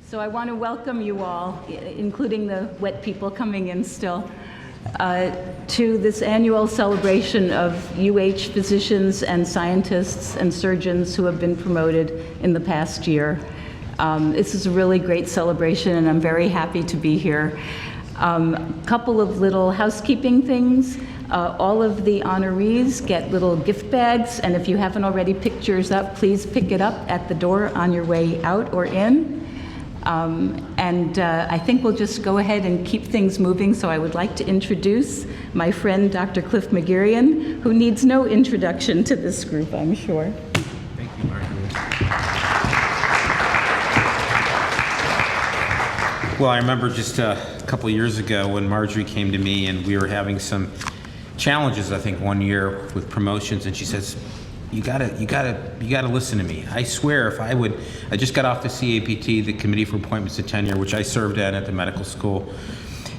So I want to welcome you all, including the wet people coming in still, to this annual celebration of UH physicians and scientists and surgeons who have been promoted in the past year. This is a really great celebration, and I'm very happy to be here. Couple of little housekeeping things. All of the honorees get little gift bags, and if you haven't already picked yours up, please pick it up at the door on your way out or in. I think we'll just go ahead and keep things moving, so I would like to introduce my friend Dr. Cliff McGarrion, who needs no introduction to this group, I'm sure. Thank you, Marjorie. Well, I remember just a couple of years ago when Marjorie came to me and we were having some challenges, I think, one year with promotions, and she says, you gotta listen to me. I swear, I just got off the CAPT, the Committee for Appointments and Tenure, which I served at the medical school.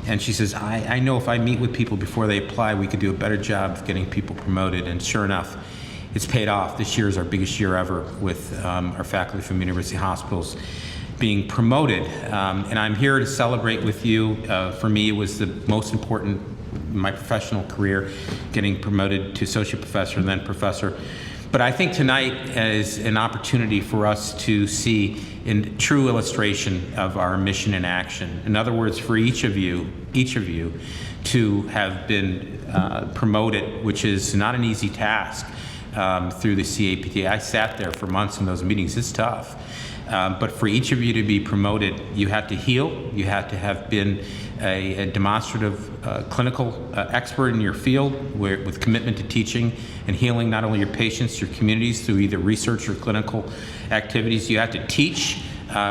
And she says, I know if I meet with people before they apply, we could do a better job of getting people promoted. And sure enough, it's paid off. This year is our biggest year ever with our faculty from University Hospitals being promoted. And I'm here to celebrate with you. For me, it was the most important in my professional career, getting promoted to associate professor and then professor. But I think tonight is an opportunity for us to see a true illustration of our mission in action. In other words, for each of you to have been promoted, which is not an easy task through the CAPT. I sat there for months in those meetings. It's tough. But for each of you to be promoted, you have to heal. You have to have been a demonstrative clinical expert in your field with commitment to teaching and healing not only your patients, your communities through either research or clinical activities. You have to teach,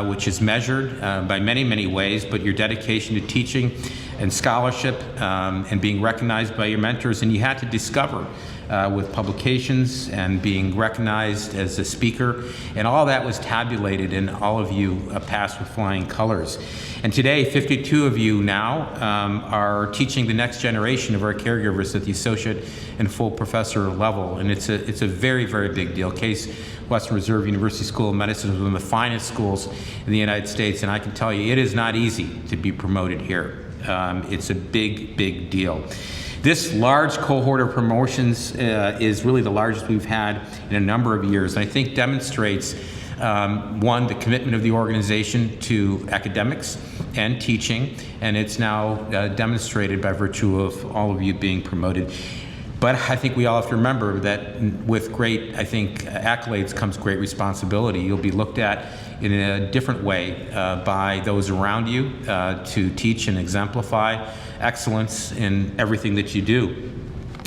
which is measured by many, many ways, but your dedication to teaching and scholarship and being recognized by your mentors. And you had to discover with publications and being recognized as a speaker, and all that was tabulated, and all of you passed with flying colors. And today, 52 of you now are teaching the next generation of our caregivers at the associate and full professor level, and it's a very, very big deal. Case Western Reserve University School of Medicine is one of the finest schools in the United States, and I can tell you, it is not easy to be promoted here. It's a big, big deal. This large cohort of promotions is really the largest we've had in a number of years, and I think demonstrates, one, the commitment of the organization to academics and teaching, and it's now demonstrated by virtue of all of you being promoted. But I think we all have to remember that with great, accolades comes great responsibility. You'll be looked at in a different way by those around you to teach and exemplify excellence in everything that you do.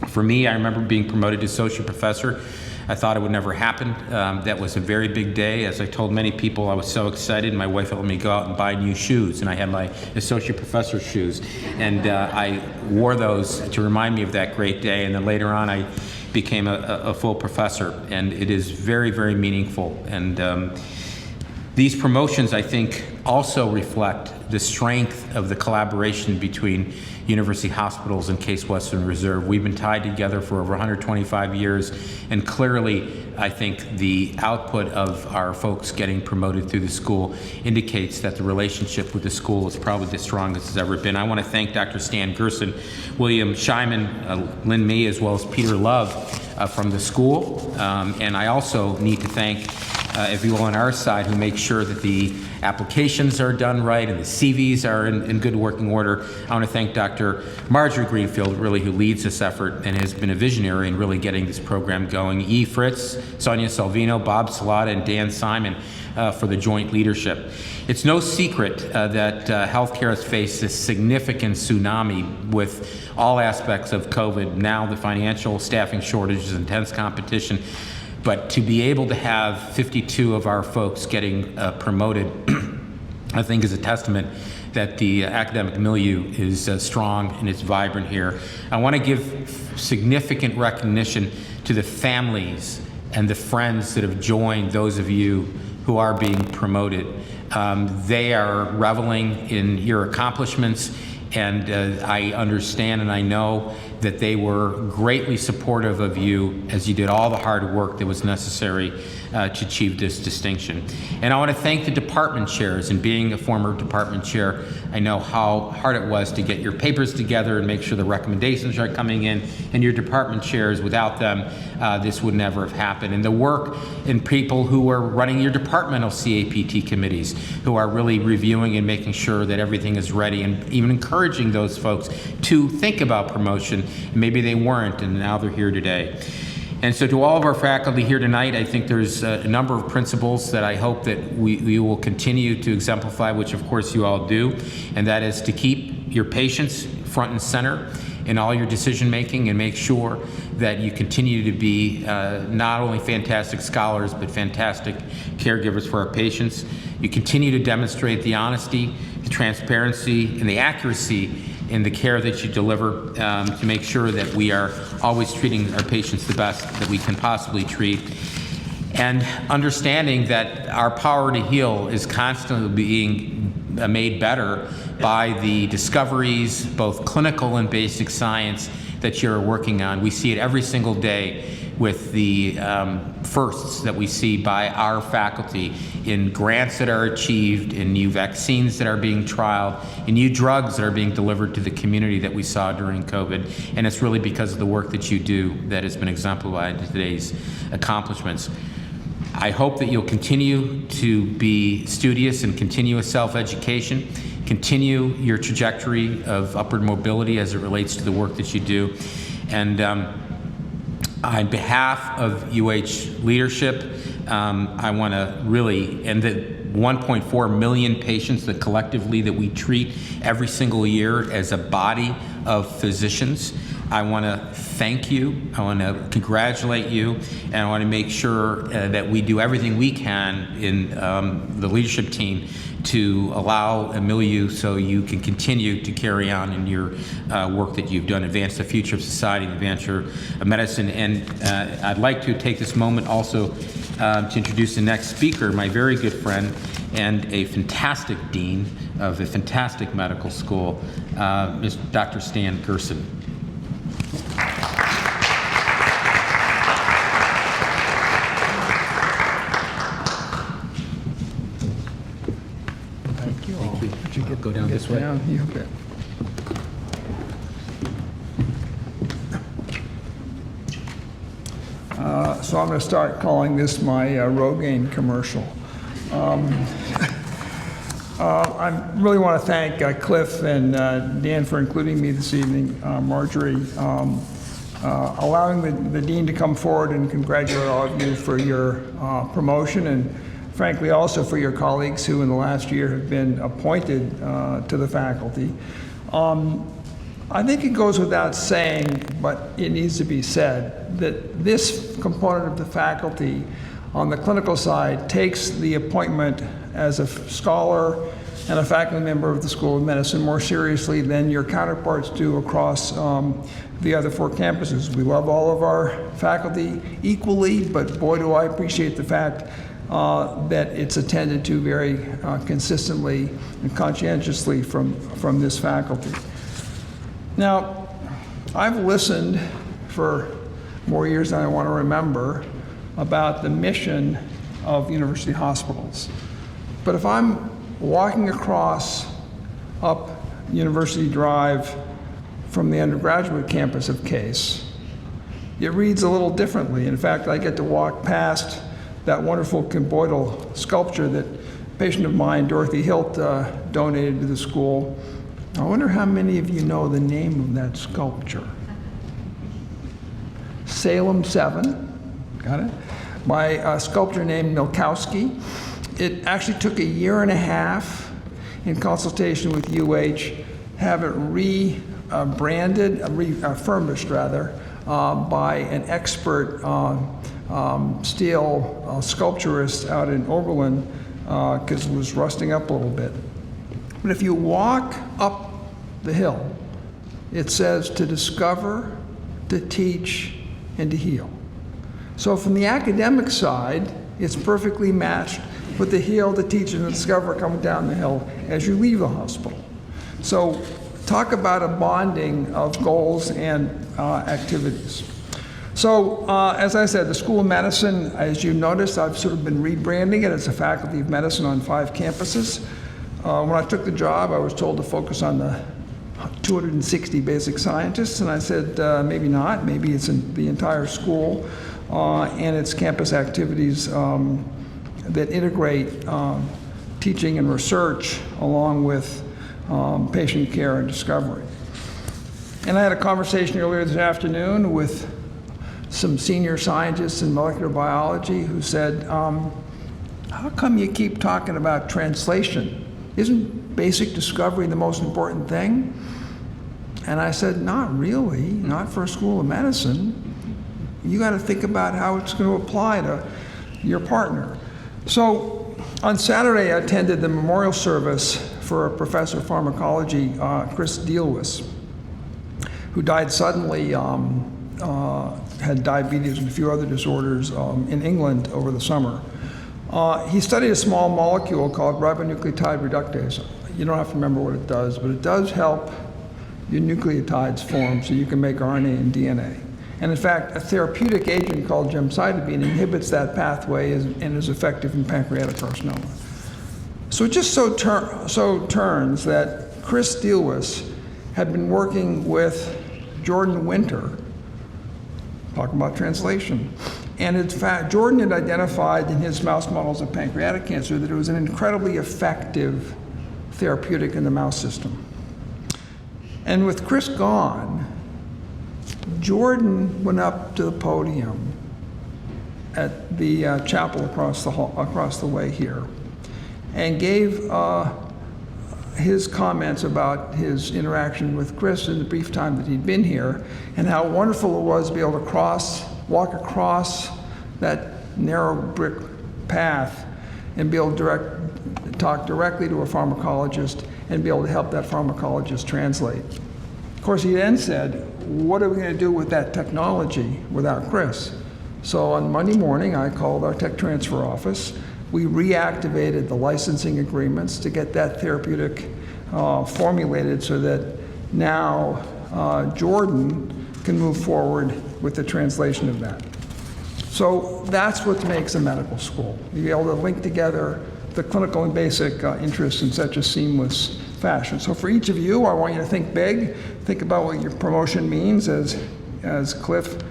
For me, I remember being promoted to associate professor. I thought it would never happen. That was a very big day. As I told many people, I was so excited. My wife let me go out and buy new shoes, and I had my associate professor shoes. And I wore those to remind me of that great day. And then later on, I became a full professor. And it is very, very meaningful. And these promotions, I think, also reflect the strength of the collaboration between University Hospitals and Case Western Reserve. We've been tied together for over 125 years, and clearly, I think the output of our folks getting promoted through the school indicates that the relationship with the school is probably the strongest it's ever been. I want to thank Dr. Stan Gerson, William Scheiman, Lynn Mee, as well as Peter Love from the school. And I also need to thank everyone on our side who make sure that the applications are done right and the CVs are in good working order. I want to thank Dr. Marjorie Greenfield, really, who leads this effort and has been a visionary in really getting this program going. E. Fritz, Sonia Salvino, Bob Salata, and Dan Simon for the joint leadership. It's no secret that healthcare has faced this significant tsunami with all aspects of COVID, now the financial staffing shortages, intense competition. But to be able to have 52 of our folks getting promoted, I think is a testament that the academic milieu is strong and it's vibrant here. I want to give significant recognition to the families and the friends that have joined those of you who are being promoted. They are reveling in your accomplishments, And I understand and I know that they were greatly supportive of you as you did all the hard work that was necessary to achieve this distinction. And I want to thank the department chairs. And being a former department chair, I know how hard it was to get your papers together and make sure the recommendations are coming in. And your department chairs, without them, this would never have happened. And the work and people who are running your departmental CAPT committees, who are really reviewing and making sure that everything is ready, and even encouraging those folks to think about promotion. Maybe they weren't, and now they're here today. And so to all of our faculty here tonight, I think there's a number of principles that I hope that we will continue to exemplify, which of course you all do, and that is to keep your patients front and center in all your decision making, and make sure that you continue to be not only fantastic scholars, but fantastic caregivers for our patients. You continue to demonstrate the honesty, the transparency, and the accuracy in the care that you deliver, to make sure that we are always treating our patients the best that we can possibly treat. And understanding that our power to heal is constantly being made better by the discoveries, both clinical and basic science, that you're working on. We see it every single day with the firsts that we see by our faculty in grants that are achieved, in new vaccines that are being trialed, in new drugs that are being delivered to the community that we saw during COVID. And it's really because of the work that you do that has been exemplified in today's accomplishments. I hope that you'll continue to be studious and continuous self-education, continue your trajectory of upward mobility as it relates to the work that you do. And on behalf of UH leadership, I want to really, and the 1.4 million patients that collectively that we treat every single year as a body of physicians, I want to thank you, I want to congratulate you, and I want to make sure that we do everything we can in the leadership team to allow a milieu so you can continue to carry on in your work that you've done, advance the future of society, advance your medicine. And I'd like to take this moment also to introduce the next speaker, my very good friend and a fantastic dean of a fantastic medical school, Dr. Stan Gerson. Thank you all. Thank you. Would you get, Go down this way. down? You bet. So I'm going to start calling this my Rogaine commercial. I really want to thank Cliff and Dan for including me this evening, Marjorie, allowing the dean to come forward and congratulate all of you for your promotion, and frankly also for your colleagues who in the last year have been appointed to the faculty. I think it goes without saying, but it needs to be said, that this component of the faculty on the clinical side takes the appointment as a scholar and a faculty member of the School of Medicine more seriously than your counterparts do across the other 4 campuses. We love all of our faculty equally, but boy do I appreciate the fact that it's attended to very consistently and conscientiously from this faculty. Now, I've listened for more years than I want to remember about the mission of university hospitals. But if I'm walking across up University Drive from the undergraduate campus of Case, it reads a little differently. In fact, I get to walk past that wonderful Kimboidal sculpture that a patient of mine, Dorothy Hilt, donated to the school. I wonder how many of you know the name of that sculpture. Salem 7, got it? By a sculptor named Milkowski. It actually took a year and a half in consultation with UH, have it rebranded, refurbished rather, by an expert steel sculpturist out in Oberlin, because it was rusting up a little bit. But if you walk up the hill, it says to discover, to teach, and to heal. So from the academic side, it's perfectly matched with the heal, the teach, and the discover coming down the hill as you leave the hospital. So talk about a bonding of goals and activities. So, as I said, the School of Medicine, as you noticed, I've sort of been rebranding it as a Faculty of Medicine on 5 campuses. When I took the job, I was told to focus on the 260 basic scientists, and I said, maybe not. Maybe it's in the entire school and its campus activities that integrate teaching and research along with patient care and discovery. And I had a conversation earlier this afternoon with some senior scientists in molecular biology who said, how come you keep talking about translation? Isn't basic discovery the most important thing? And I said, not really, not for a School of Medicine. You got to think about how it's going to apply to your partner. So on Saturday, I attended the memorial service for a professor of pharmacology, Chris Dealwis, who died suddenly, had diabetes and a few other disorders in England over the summer. He studied a small molecule called ribonucleotide reductase. You don't have to remember what it does, but it does help your nucleotides form so you can make RNA and DNA. And in fact, a therapeutic agent called gemcitabine inhibits that pathway and is effective in pancreatic carcinoma. So it just so turns that Chris Dealwis had been working with Jordan Winter, talking about translation. And in fact, Jordan had identified in his mouse models of pancreatic cancer that it was an incredibly effective therapeutic in the mouse system. And with Chris gone, Jordan went up to the podium at the chapel across the way here and gave his comments about his interaction with Chris in the brief time that he'd been here, and how wonderful it was to be able to walk across that narrow brick path and be able to talk directly to a pharmacologist and be able to help that pharmacologist translate. Of course, he then said, what are we going to do with that technology without Chris? So on Monday morning, I called our tech transfer office. We reactivated the licensing agreements to get that therapeutic formulated so that now Jordan can move forward with the translation of that. So that's what makes a medical school. You'll be able to link together the clinical and basic interests in such a seamless fashion. So for each of you, I want you to think big, think about what your promotion means. As Cliff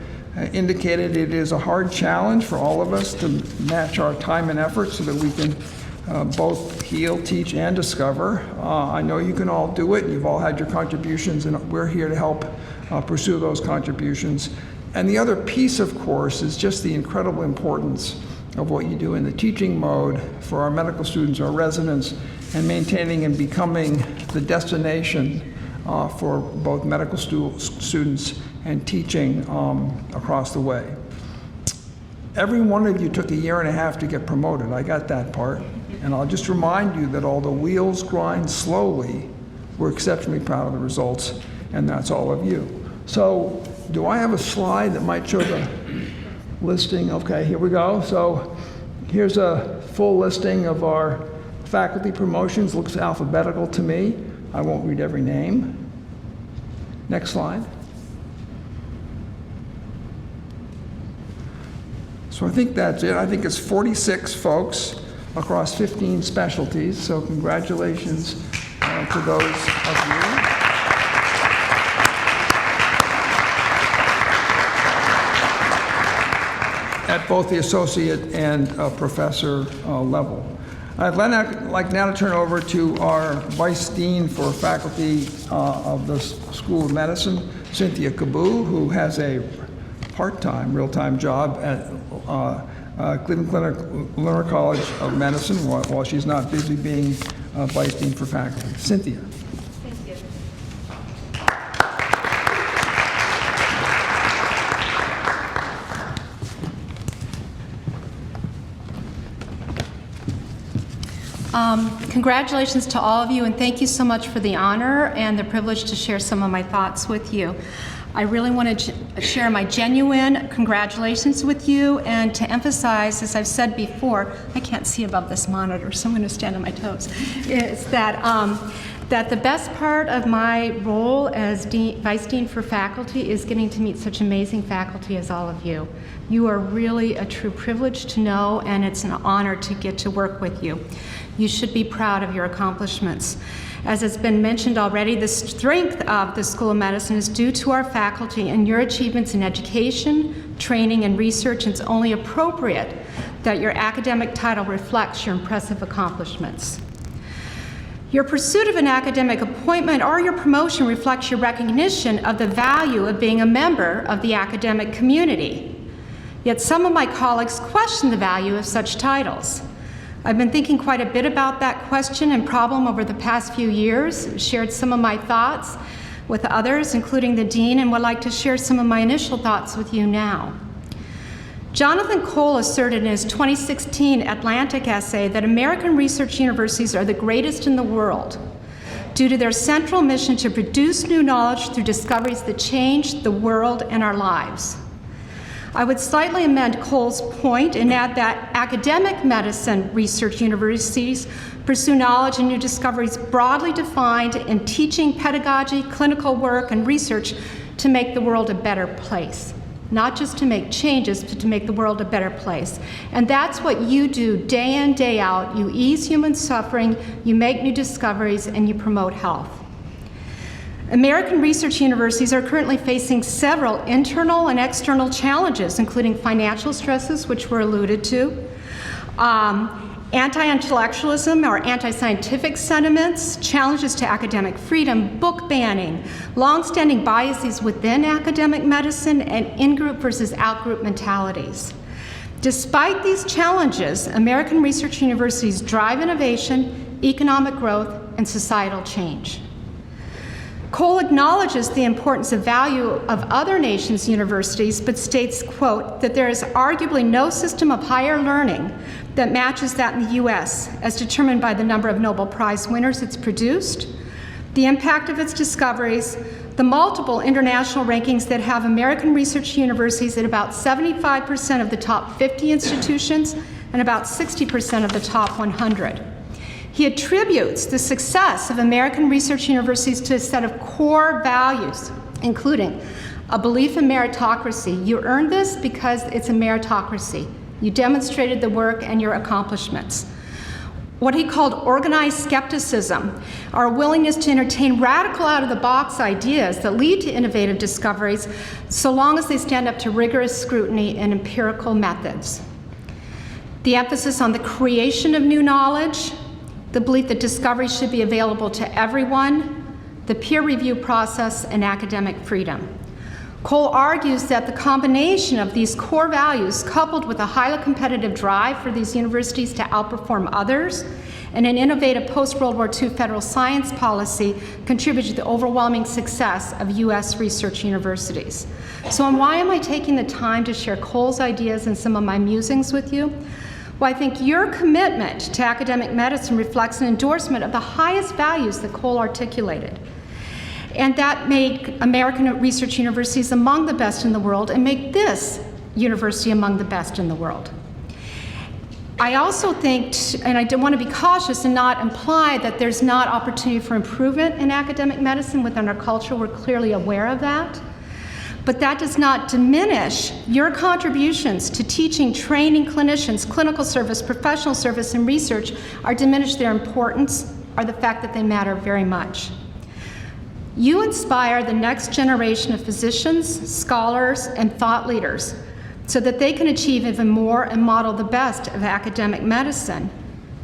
indicated, it is a hard challenge for all of us to match our time and effort so that we can both heal, teach, and discover. I know you can all do it. You've all had your contributions, and we're here to help pursue those contributions. And the other piece, of course, is just the incredible importance of what you do in the teaching mode for our medical students, our residents, and maintaining and becoming the destination for both medical students and teaching across the way. Every one of you took 1.5 years to get promoted. I got that part. And I'll just remind you that although wheels grind slowly, we're exceptionally proud of the results, and that's all of you. So do I have a slide that might show the listing? Okay, here we go. So here's a full listing of our faculty promotions. Looks alphabetical to me. I won't read every name. Next slide. So I think that's it. I think it's 46 folks across 15 specialties. So congratulations to those of you. At both the associate and professor level. I'd like now to turn over to our Vice Dean for Faculty of the School of Medicine, Cynthia Caboo, who has a part-time, real-time job at Cleveland Clinic Lerner College of Medicine while she's not busy being Vice Dean for Faculty. Cynthia. Congratulations to all of you, and thank you so much for the honor and the privilege to share some of my thoughts with you. I really want to share my genuine congratulations with you and to emphasize, as I've said before, I can't see above this monitor, so I'm going to stand on my toes, is that that the best part of my role as Vice Dean for Faculty is getting to meet such amazing faculty as all of you. You are really a true privilege to know, and it's an honor to get to work with you. You should be proud of your accomplishments. As has been mentioned already, the strength of the School of Medicine is due to our faculty and your achievements in education, training, and research. It's only appropriate that your academic title reflects your impressive accomplishments. Your pursuit of an academic appointment or your promotion reflects your recognition of the value of being a member of the academic community. Yet some of my colleagues question the value of such titles. I've been thinking quite a bit about that question and problem over the past few years, shared some of my thoughts with others, including the Dean, and would like to share some of my initial thoughts with you now. Jonathan Cole asserted in his 2016 Atlantic essay that American research universities are the greatest in the world due to their central mission to produce new knowledge through discoveries that change the world and our lives. I would slightly amend Cole's point and add that academic medicine research universities pursue knowledge and new discoveries broadly defined in teaching, pedagogy, clinical work, and research to make the world a better place. Not just to make changes, but to make the world a better place. And that's what you do day in, day out. You ease human suffering, you make new discoveries, and you promote health. American research universities are currently facing several internal and external challenges, including financial stresses, which were alluded to, anti-intellectualism or anti-scientific sentiments, challenges to academic freedom, book banning, long-standing biases within academic medicine, and in-group versus out-group mentalities. Despite these challenges, American research universities drive innovation, economic growth, and societal change. Cole acknowledges the importance of value of other nations' universities, but states, quote, that there is arguably no system of higher learning that matches that in the US, as determined by the number of Nobel Prize winners it's produced, the impact of its discoveries, the multiple international rankings that have American research universities at about 75% of the top 50 institutions and about 60% of the top 100. He attributes the success of American research universities to a set of core values, including a belief in meritocracy. You earned this because it's a meritocracy. You demonstrated the work and your accomplishments. What he called organized skepticism, our willingness to entertain radical out-of-the-box ideas that lead to innovative discoveries, so long as they stand up to rigorous scrutiny and empirical methods. The emphasis on the creation of new knowledge, the belief that discovery should be available to everyone, the peer review process, and academic freedom. Cole argues that the combination of these core values, coupled with a highly competitive drive for these universities to outperform others, and an innovative post-World War II federal science policy, contribute to the overwhelming success of US research universities. So why am I taking the time to share Cole's ideas and some of my musings with you? Well, I think your commitment to academic medicine reflects an endorsement of the highest values that Cole articulated, and that make American research universities among the best in the world and make this university among the best in the world. I also think, and I want to be cautious and not imply that there's not opportunity for improvement in academic medicine within our culture. We're clearly aware of that. But that does not diminish your contributions to teaching, training clinicians, clinical service, professional service, and research are diminished their importance or the fact that they matter very much. You inspire the next generation of physicians, scholars, and thought leaders so that they can achieve even more and model the best of academic medicine.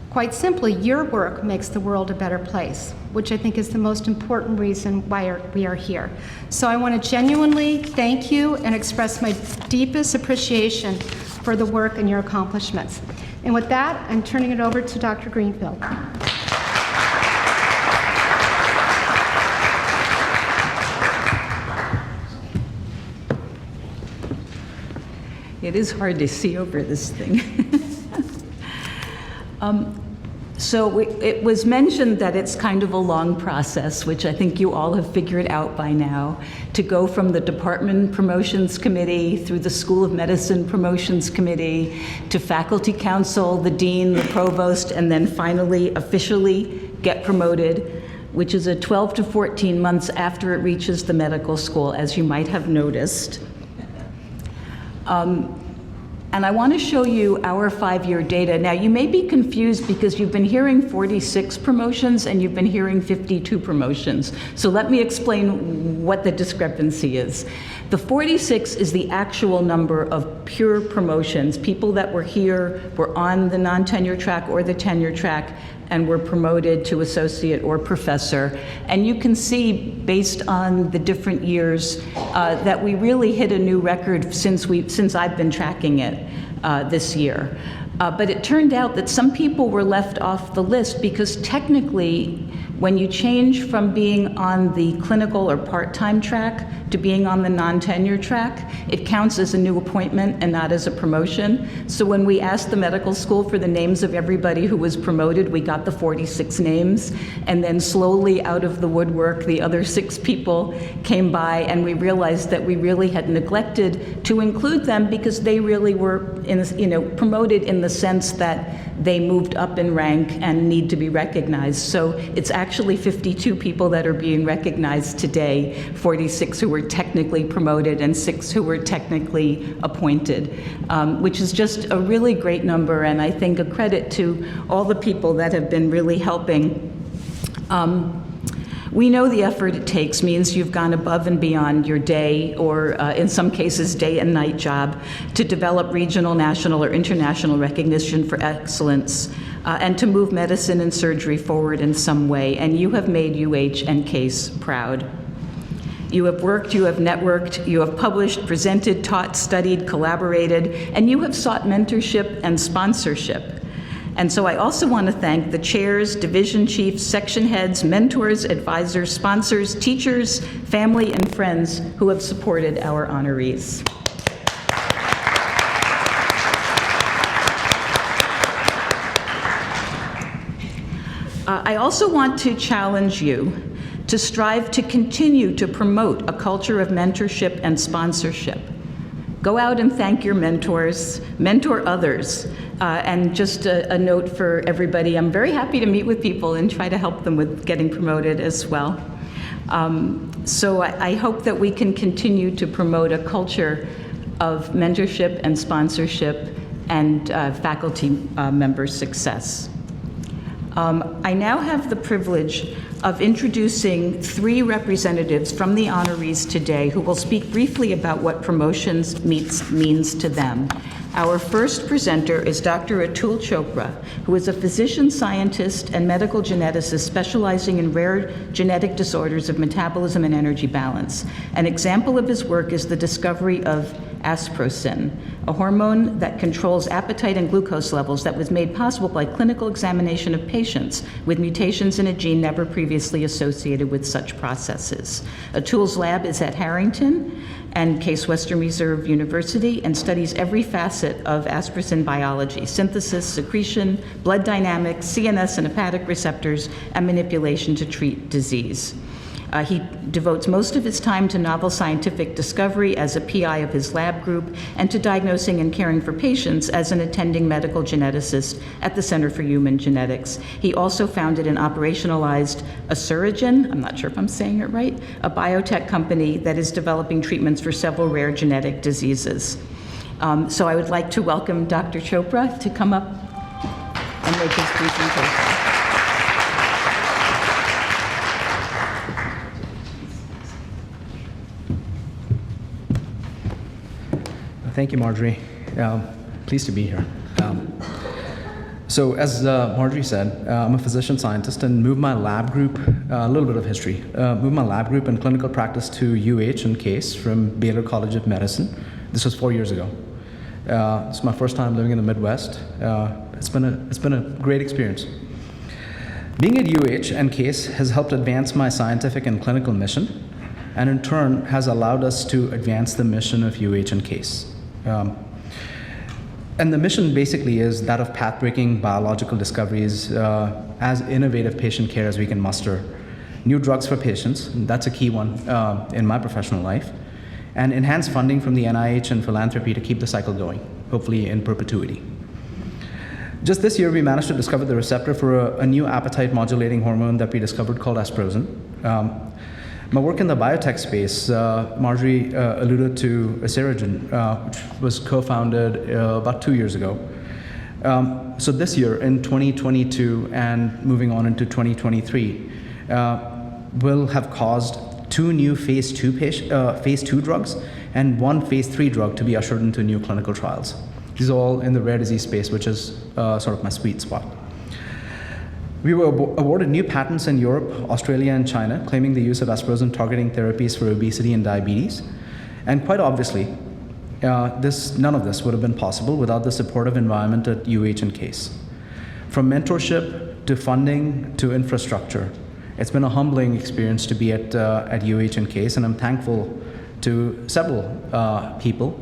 Quite simply, your work makes the world a better place, which I think is the most important reason why we are here. So I want to genuinely thank you and express my deepest appreciation for the work and your accomplishments. And with that, I'm turning it over to Dr. Greenfield. It is hard to see over this thing. So it was mentioned that it's kind of a long process, which I think you all have figured out by now, to go from the Department Promotions Committee through the School of Medicine Promotions Committee to Faculty Council, the Dean, the Provost, and then finally officially get promoted which is a 12 to 14 months after it reaches the medical school, as you might have noticed. And I want to show you our 5-year data. Now, you may be confused because you've been hearing 46 promotions and you've been hearing 52 promotions. So let me explain what the discrepancy is. The 46 is the actual number of pure promotions, people that were here, were on the non-tenure track or the tenure track, and were promoted to associate or professor. And you can see, based on the different years, that we really hit a new record since I've been tracking it this year. But it turned out that some people were left off the list because technically, when you change from being on the clinical or part-time track to being on the non-tenure track, it counts as a new appointment and not as a promotion. So when we asked the medical school for the names of everybody who was promoted, we got the 46 names. And then slowly out of the woodwork, the other 6 people came by, and we realized that we really had neglected to include them because they really were promoted in the sense that they moved up in rank and need to be recognized. So it's actually 52 people that are being recognized today, 46 who were technically promoted and 6 who were technically appointed, which is just a really great number, and I think a credit to all the people that have been really helping. We know the effort it takes means you've gone above and beyond your day, or in some cases, day and night job, to develop regional, national, or international recognition for excellence, and to move medicine and surgery forward in some way. And you have made UH and CASE proud. You have worked, you have networked, you have published, presented, taught, studied, collaborated, and you have sought mentorship and sponsorship. And so I also want to thank the chairs, division chiefs, section heads, mentors, advisors, sponsors, teachers, family, and friends who have supported our honorees. I also want to challenge you to strive to continue to promote a culture of mentorship and sponsorship. Go out and thank your mentors, mentor others. And just a note for everybody, I'm very happy to meet with people and try to help them with getting promoted as well. So I hope that we can continue to promote a culture of mentorship and sponsorship and faculty member success. I now have the privilege of introducing 3 representatives from the honorees today who will speak briefly about what promotions means to them. Our first presenter is Dr. Atul Chopra, who is a physician scientist and medical geneticist specializing in rare genetic disorders of metabolism and energy balance. An example of his work is the discovery of aspartame, a hormone that controls appetite and glucose levels that was made possible by clinical examination of patients with mutations in a gene never previously associated with such processes. Atul's lab is at Harrington and Case Western Reserve University and studies every facet of aspartame biology: synthesis, secretion, blood dynamics, CNS and hepatic receptors, and manipulation to treat disease. He devotes most of his time to novel scientific discovery as a PI of his lab group and to diagnosing and caring for patients as an attending medical geneticist at the Center for Human Genetics. He also founded and operationalized Asuragen, I'm not sure if I'm saying it right, a biotech company that is developing treatments for several rare genetic diseases. So I would like to welcome Dr. Chopra to come up and make his presentation. Thank you, Marjorie. Pleased to be here. So as Marjorie said, I'm a physician scientist and moved my lab group, a little bit of history, moved my lab group and clinical practice to UH and CASE from Baylor College of Medicine. This was 4 years ago. It's my first time living in the Midwest. It's been a great experience. Being at UH and CASE has helped advance my scientific and clinical mission, and in turn has allowed us to advance the mission of UH and CASE. And the mission basically is that of path-breaking biological discoveries, as innovative patient care as we can muster, new drugs for patients, and that's a key one in my professional life, and enhanced funding from the NIH and philanthropy to keep the cycle going, hopefully in perpetuity. Just this year, we managed to discover the receptor for a new appetite modulating hormone that we discovered called asparagine. My work in the biotech space, Marjorie alluded to Aceragen, which was co-founded about 2 years ago. So this year, in 2022 and moving on into 2023, will have caused 2 new phase 2 drugs and 1 phase 3 drug to be ushered into new clinical trials. These are all in the rare disease space, which is sort of my sweet spot. We were awarded new patents in Europe, Australia, and China, claiming the use of asparagine targeting therapies for obesity and diabetes. And quite obviously, none of this would have been possible without the supportive environment at UH and CASE. From mentorship to funding to infrastructure, it's been a humbling experience to be at UH and CASE, and I'm thankful to several people,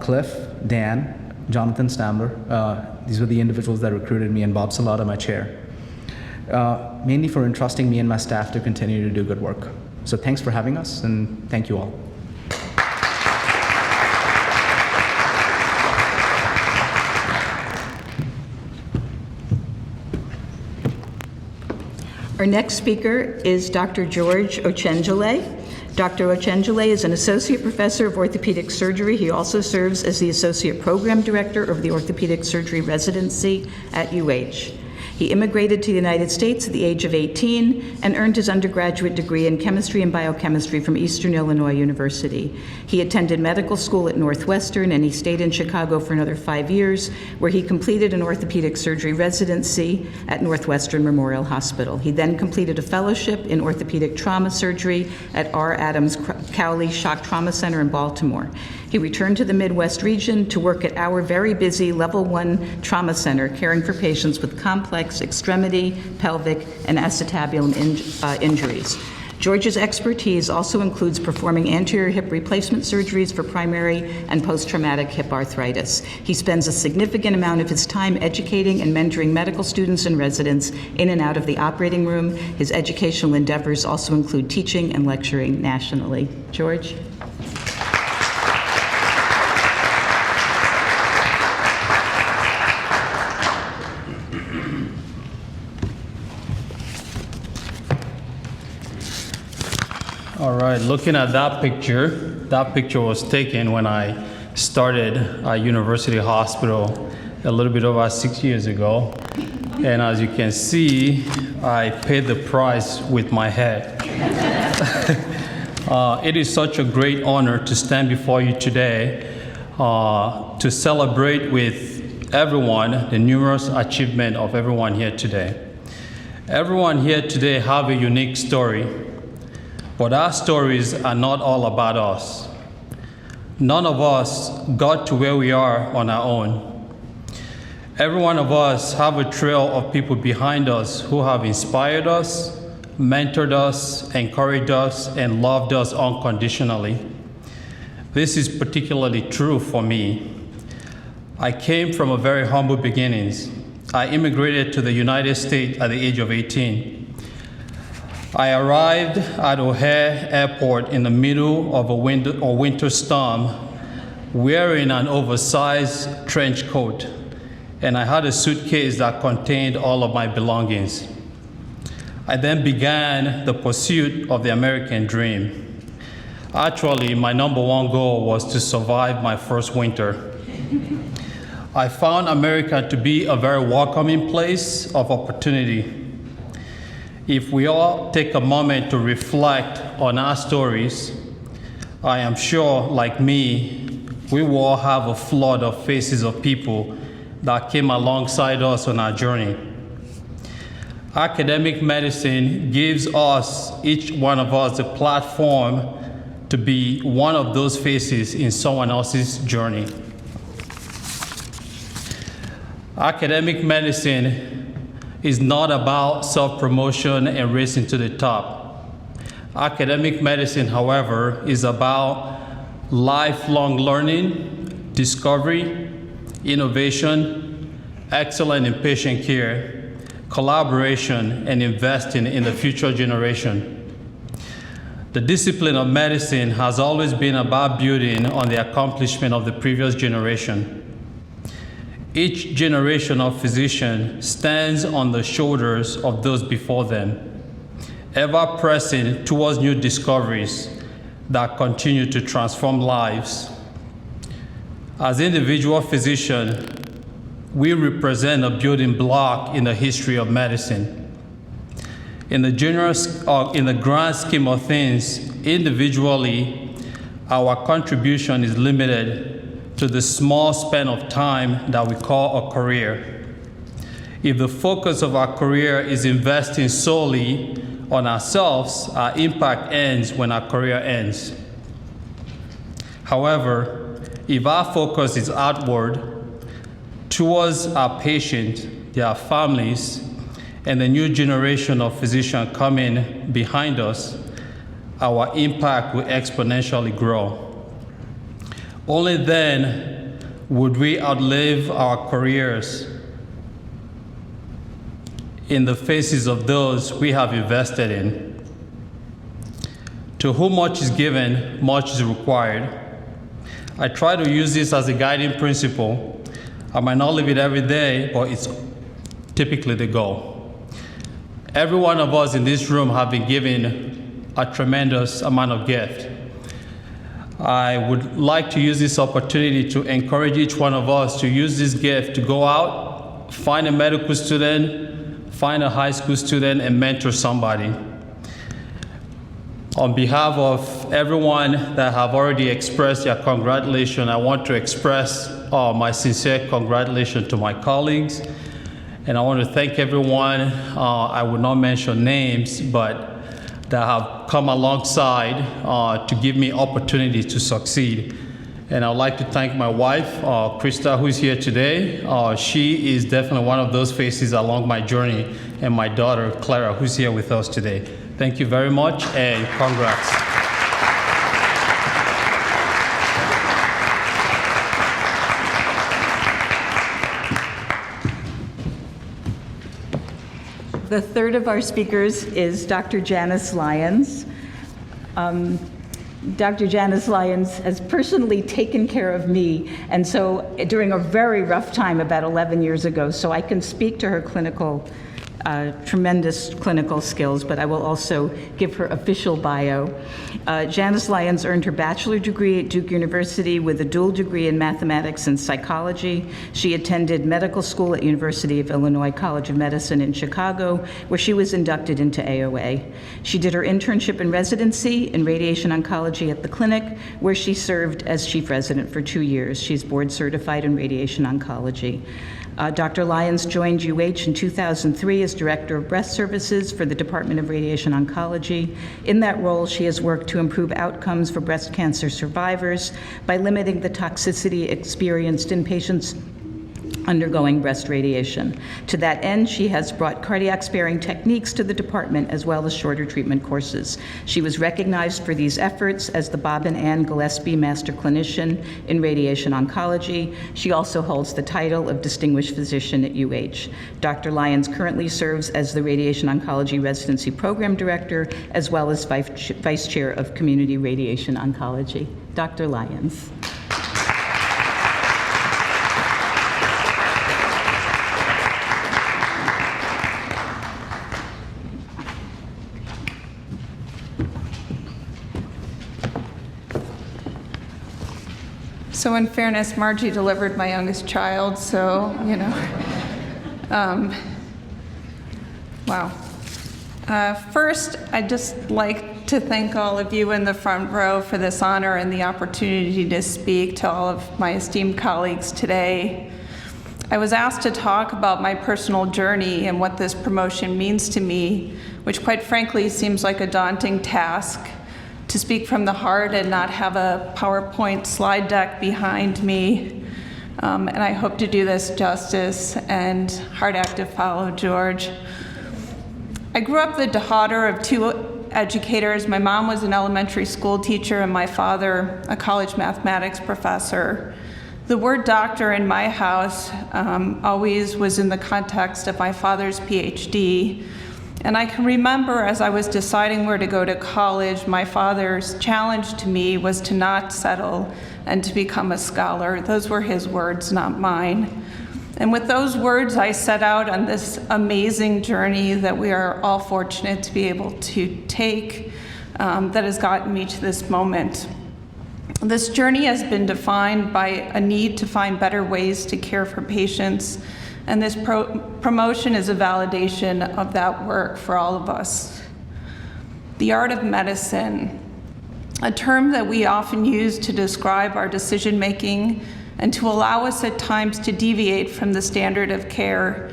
Cliff, Dan, Jonathan Stamler. These were the individuals that recruited me, and Bob Salata, my chair, mainly for entrusting me and my staff to continue to do good work. So thanks for having us, and thank you all. Our next speaker is Dr. George Ochenjole. Dr. Ochenjole is an associate professor of orthopedic surgery. He also serves as the associate program director of the orthopedic surgery residency at UH. He immigrated to the United States at the age of 18 and earned his undergraduate degree in chemistry and biochemistry from Eastern Illinois University. He attended medical school at Northwestern, and he stayed in Chicago for another 5 years, where he completed an orthopedic surgery residency at Northwestern Memorial Hospital. He then completed a fellowship in orthopedic trauma surgery at R. Adams Cowley Shock Trauma Center in Baltimore. He returned to the Midwest region to work at our very busy Level 1 Trauma Center, caring for patients with complex extremity, pelvic, and acetabulum injuries. George's expertise also includes performing anterior hip replacement surgeries for primary and post-traumatic hip arthritis. He spends a significant amount of his time educating and mentoring medical students and residents in and out of the operating room. His educational endeavors also include teaching and lecturing nationally. George? All right, looking at that picture was taken when I started at University Hospital a little bit over 6 years ago. And as you can see, I paid the price with my head. It is such a great honor to stand before you today to celebrate with everyone the numerous achievement of everyone here today. Everyone here today have a unique story. But our stories are not all about us. None of us got to where we are on our own. Every one of us have a trail of people behind us who have inspired us, mentored us, encouraged us, and loved us unconditionally. This is particularly true for me. I came from a very humble beginnings. I immigrated to the United States at the age of 18. I arrived at O'Hare Airport in the middle of a winter storm, wearing an oversized trench coat, and I had a suitcase that contained all of my belongings. I then began the pursuit of the American dream. Actually, my number one goal was to survive my first winter. I found America to be a very welcoming place of opportunity. If we all take a moment to reflect on our stories, I am sure, like me, we will all have a flood of faces of people that came alongside us on our journey. Academic medicine gives us, each one of us, a platform to be one of those faces in someone else's journey. Academic medicine is not about self-promotion and racing to the top. Academic medicine, however, is about lifelong learning, discovery, innovation, excellent in patient care, collaboration, and investing in the future generation. The discipline of medicine has always been about building on the accomplishment of the previous generation. Each generation of physicians stands on the shoulders of those before them, ever pressing towards new discoveries that continue to transform lives. As individual physicians, we represent a building block in the history of medicine. In the grand scheme of things, individually, our contribution is limited to the small span of time that we call a career. If the focus of our career is investing solely on ourselves, our impact ends when our career ends. However, if our focus is outward, towards our patients, their families, and the new generation of physicians coming behind us, our impact will exponentially grow. Only then would we outlive our careers in the faces of those we have invested in. To whom much is given, much is required. I try to use this as a guiding principle. I might not live it every day, but it's typically the goal. Every one of us in this room have been given a tremendous amount of gift. I would like to use this opportunity to encourage each one of us to use this gift to go out, find a medical student, find a high school student, and mentor somebody. On behalf of everyone that have already expressed their congratulations, I want to express my sincere congratulations to my colleagues. And I want to thank everyone, I will not mention names, but that have come alongside to give me opportunity to succeed. And I'd like to thank my wife, Krista, who's here today. She is definitely one of those faces along my journey, and my daughter, Clara, who's here with us today. Thank you very much, and congrats. The third of our speakers is Dr. Janice Lyons. Dr. Janice Lyons has personally taken care of me, and so during a very rough time about 11 years ago, so I can speak to her tremendous clinical skills, but I will also give her official bio. Janice Lyons earned her bachelor degree at Duke University with a dual degree in mathematics and psychology. She attended medical school at University of Illinois College of Medicine in Chicago, where she was inducted into AOA. She did her internship and residency in radiation oncology at the clinic, where she served as chief resident for 2 years. She's board certified in radiation oncology. Dr. Lyons joined UH in 2003 as Director of Breast Services for the Department of Radiation Oncology. In that role, she has worked to improve outcomes for breast cancer survivors by limiting the toxicity experienced in patients undergoing breast radiation. To that end, she has brought cardiac-sparing techniques to the department as well as shorter treatment courses. She was recognized for these efforts as the Bob and Ann Gillespie Master Clinician in Radiation Oncology. She also holds the title of Distinguished Physician at UH. Dr. Lyons currently serves as the Radiation Oncology Residency Program Director as well as Vice Chair of Community Radiation Oncology. Dr. Lyons. So in fairness, Margie delivered my youngest child, so, you know. Wow. First, I'd just like to thank all of you in the front row for this honor and the opportunity to speak to all of my esteemed colleagues today. I was asked to talk about my personal journey and what this promotion means to me, which quite frankly seems like a daunting task. To speak from the heart and not have a PowerPoint slide deck behind me. And I hope to do this justice, and hard act to follow, George. I grew up the daughter of two educators. My mom was an elementary school teacher and my father a college mathematics professor. The word doctor in my house always was in the context of my father's PhD. And I can remember as I was deciding where to go to college, my father's challenge to me was to not settle and to become a scholar. Those were his words, not mine. And with those words, I set out on this amazing journey that we are all fortunate to be able to take that has gotten me to this moment. This journey has been defined by a need to find better ways to care for patients, and this promotion is a validation of that work for all of us. The art of medicine, a term that we often use to describe our decision-making and to allow us at times to deviate from the standard of care,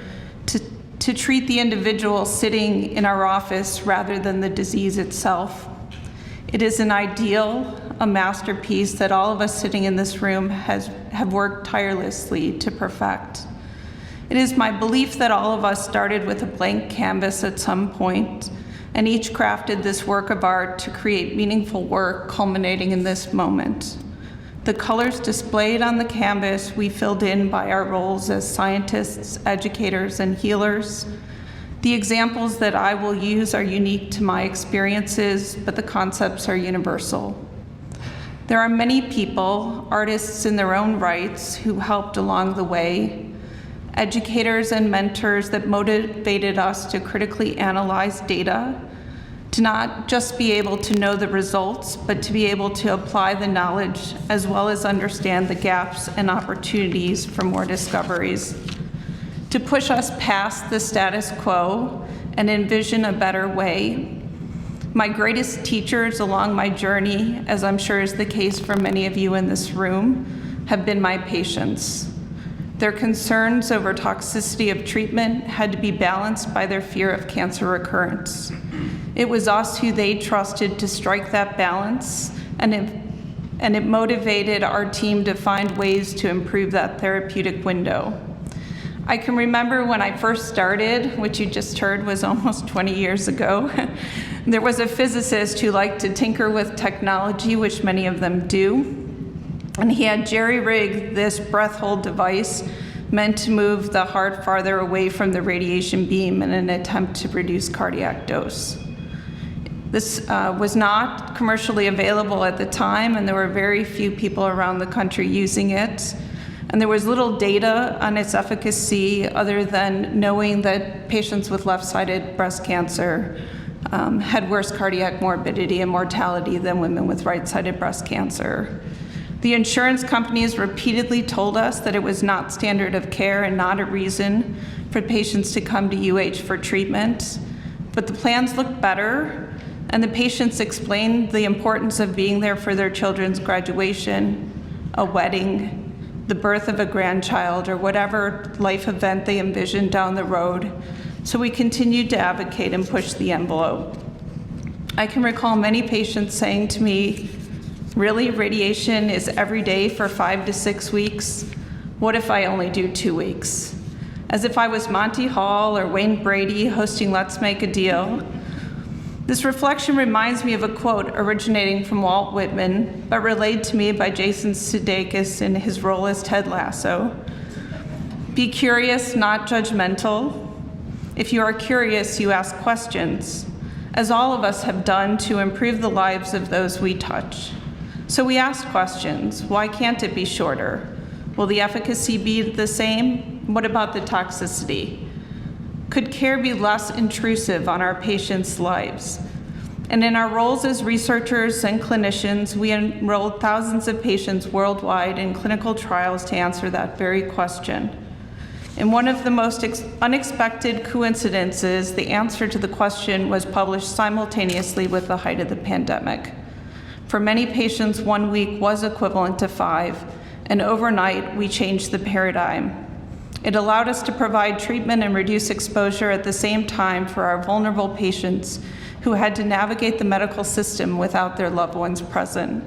to treat the individual sitting in our office rather than the disease itself. It is an ideal, a masterpiece that all of us sitting in this room have worked tirelessly to perfect. It is my belief that all of us started with a blank canvas at some point, and each crafted this work of art to create meaningful work culminating in this moment. The colors displayed on the canvas we filled in by our roles as scientists, educators, and healers. The examples that I will use are unique to my experiences, but the concepts are universal. There are many people, artists in their own rights, who helped along the way, educators and mentors that motivated us to critically analyze data, to not just be able to know the results, but to be able to apply the knowledge as well as understand the gaps and opportunities for more discoveries, to push us past the status quo and envision a better way. My greatest teachers along my journey, as I'm sure is the case for many of you in this room, have been my patients. Their concerns over toxicity of treatment had to be balanced by their fear of cancer recurrence. It was us who they trusted to strike that balance, and it motivated our team to find ways to improve that therapeutic window. I can remember when I first started, which you just heard was almost 20 years ago, there was a physicist who liked to tinker with technology, which many of them do, and he had jerry-rigged this breath hold device meant to move the heart farther away from the radiation beam in an attempt to reduce cardiac dose. This was not commercially available at the time, and there were very few people around the country using it. And there was little data on its efficacy other than knowing that patients with left-sided breast cancer had worse cardiac morbidity and mortality than women with right-sided breast cancer. The insurance companies repeatedly told us that it was not standard of care and not a reason for patients to come to UH for treatment. But the plans looked better, and the patients explained the importance of being there for their children's graduation, a wedding, the birth of a grandchild, or whatever life event they envisioned down the road. So we continued to advocate and push the envelope. I can recall many patients saying to me, "Really, radiation is every day for 5 to 6 weeks? What if I only do 2 weeks?" As if I was Monty Hall or Wayne Brady hosting Let's Make a Deal. This reflection reminds me of a quote originating from Walt Whitman, but relayed to me by Jason Sudeikis in his role as Ted Lasso. "Be curious, not judgmental. If you are curious, you ask questions, as all of us have done to improve the lives of those we touch. So we ask questions. Why can't it be shorter? Will the efficacy be the same? What about the toxicity? Could care be less intrusive on our patients' lives?" And in our roles as researchers and clinicians, we enrolled thousands of patients worldwide in clinical trials to answer that very question. In one of the most unexpected coincidences, the answer to the question was published simultaneously with the height of the pandemic. For many patients, 1 week was equivalent to 5, and overnight, we changed the paradigm. It allowed us to provide treatment and reduce exposure at the same time for our vulnerable patients who had to navigate the medical system without their loved ones present.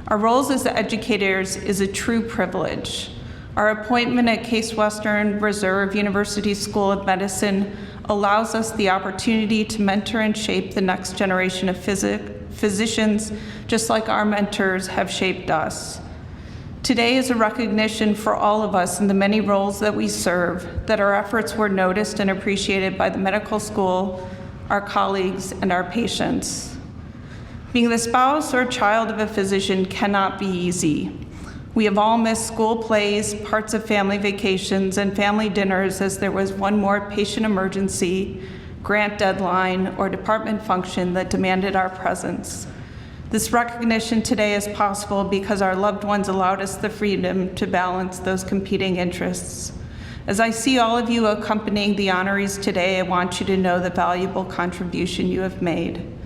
Our roles as educators is a true privilege. Our appointment at Case Western Reserve University School of Medicine allows us the opportunity to mentor and shape the next generation of physicians, just like our mentors have shaped us. Today is a recognition for all of us in the many roles that we serve, that our efforts were noticed and appreciated by the medical school, our colleagues, and our patients. Being the spouse or child of a physician cannot be easy. We have all missed school plays, parts of family vacations, and family dinners as there was one more patient emergency, grant deadline, or department function that demanded our presence. This recognition today is possible because our loved ones allowed us the freedom to balance those competing interests. As I see all of you accompanying the honorees today, I want you to know the valuable contribution you have made.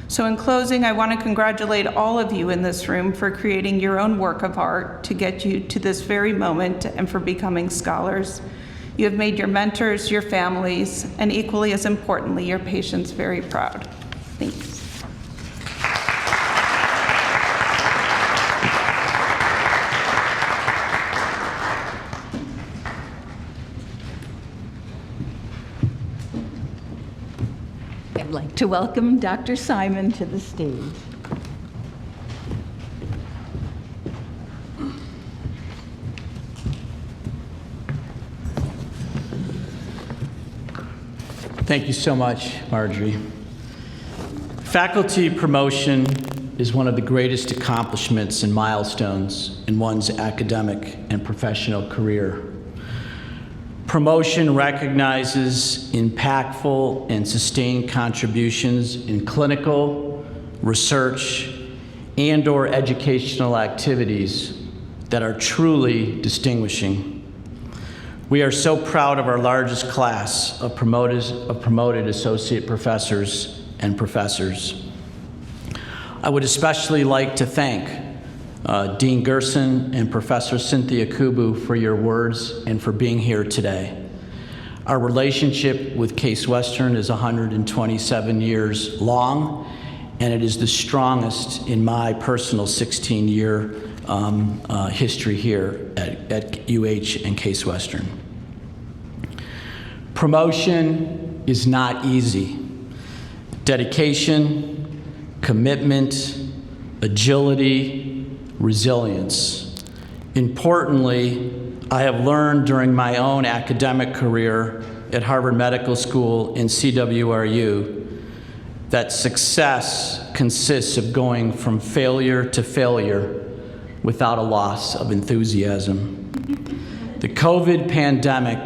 So in closing, I want to congratulate all of you in this room for creating your own work of art to get you to this very moment and for becoming scholars. You have made your mentors, your families, and equally as importantly, your patients very proud. Thank you. I'd like to welcome Dr. Simon to the stage. Thank you so much, Marjorie. Faculty promotion is one of the greatest accomplishments and milestones in one's academic and professional career. Promotion recognizes impactful and sustained contributions in clinical, research, and/or educational activities that are truly distinguishing. We are so proud of our largest class of promoted associate professors and professors. I would especially like to thank Dean Gerson and Professor Cynthia Kubu for your words and for being here today. Our relationship with Case Western is 127 years long, and it is the strongest in my personal 16-year history here at UH and Case Western. Promotion is not easy. Dedication, commitment, agility, resilience. Importantly, I have learned during my own academic career at Harvard Medical School and CWRU that success consists of going from failure to failure without a loss of enthusiasm. The COVID pandemic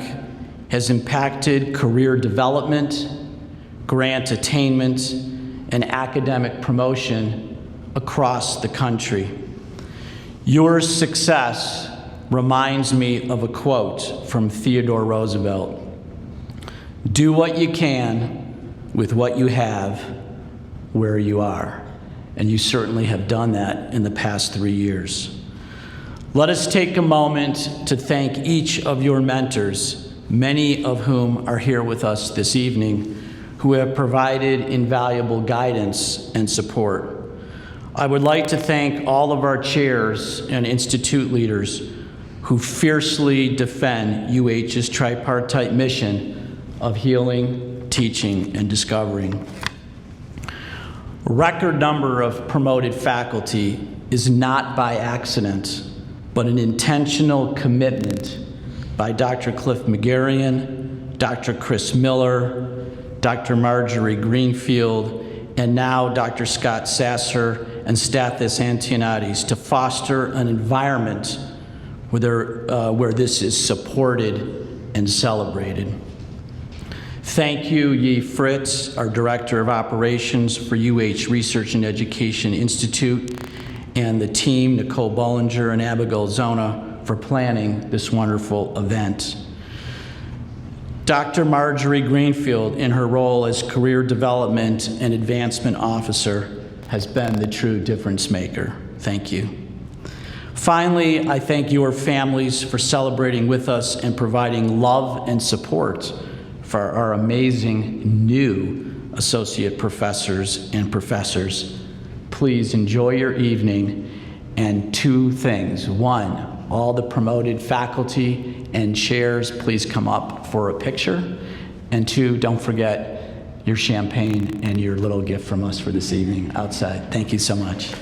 has impacted career development, grant attainment, and academic promotion across the country. Your success reminds me of a quote from Theodore Roosevelt. Do what you can with what you have where you are. And you certainly have done that in the past 3 years. Let us take a moment to thank each of your mentors, many of whom are here with us this evening, who have provided invaluable guidance and support. I would like to thank all of our chairs and institute leaders who fiercely defend UH's tripartite mission of healing, teaching, and discovering. A record number of promoted faculty is not by accident, but an intentional commitment by Dr. Cliff McGarrian, Dr. Chris Miller, Dr. Marjorie Greenfield, and now Dr. Scott Sasser and Stathis Antionadis to foster an environment where this is supported and celebrated. Thank you, Yi Fritz, our Director of Operations for UH Research and Education Institute, and the team, Nicole Bollinger and Abigail Zona, for planning this wonderful event. Dr. Marjorie Greenfield, in her role as Career Development and Advancement Officer, has been the true difference maker. Thank you. Finally, I thank your families for celebrating with us and providing love and support for our amazing new associate professors and professors. Please enjoy your evening. And 2 things. 1, all the promoted faculty and chairs, please come up for a picture. And 2, don't forget your champagne and your little gift from us for this evening outside. Thank you so much.